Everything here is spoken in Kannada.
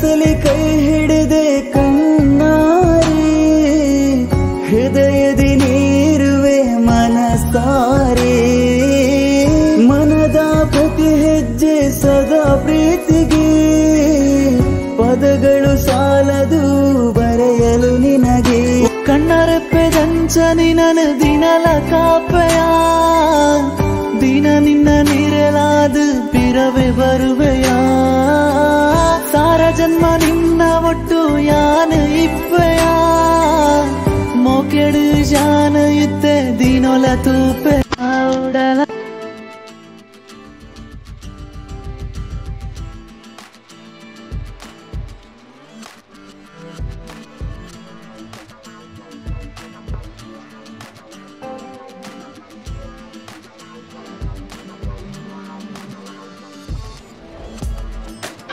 ಕನಸಲಿ ಕೈ ಹಿಡಿದೆ ಕಣ್ಣಾರಿ ಹೃದಯದಿ ನೀರುವೆ ಮನಸ್ತಾರೆ ಮನದ ಪ್ರತಿ ಹೆಜ್ಜೆ ಸದಾ ಪ್ರೀತಿಗೆ ಪದಗಳು ಸಾಲದು ಬರೆಯಲು ನಿನಗೆ ಕಣ್ಣರೆಪ್ಪೆದಂಚನಿ ನನ ದಿನಲ ಕಾಪೆಯ ದಿನ ನಿನ್ನ ನೀರಲಾದು ಪಿರವೆ ಬರುವೆಯ ಸಾರ ಜನ್ಮ ನಿನ್ನ ಒಟ್ಟು ಯಾನ ಇಪ್ಪೆಯ ಮೋಕೆಡು ಜಾನ ಇತ್ತೆ ದಿನೊಲ ತೂಪೆ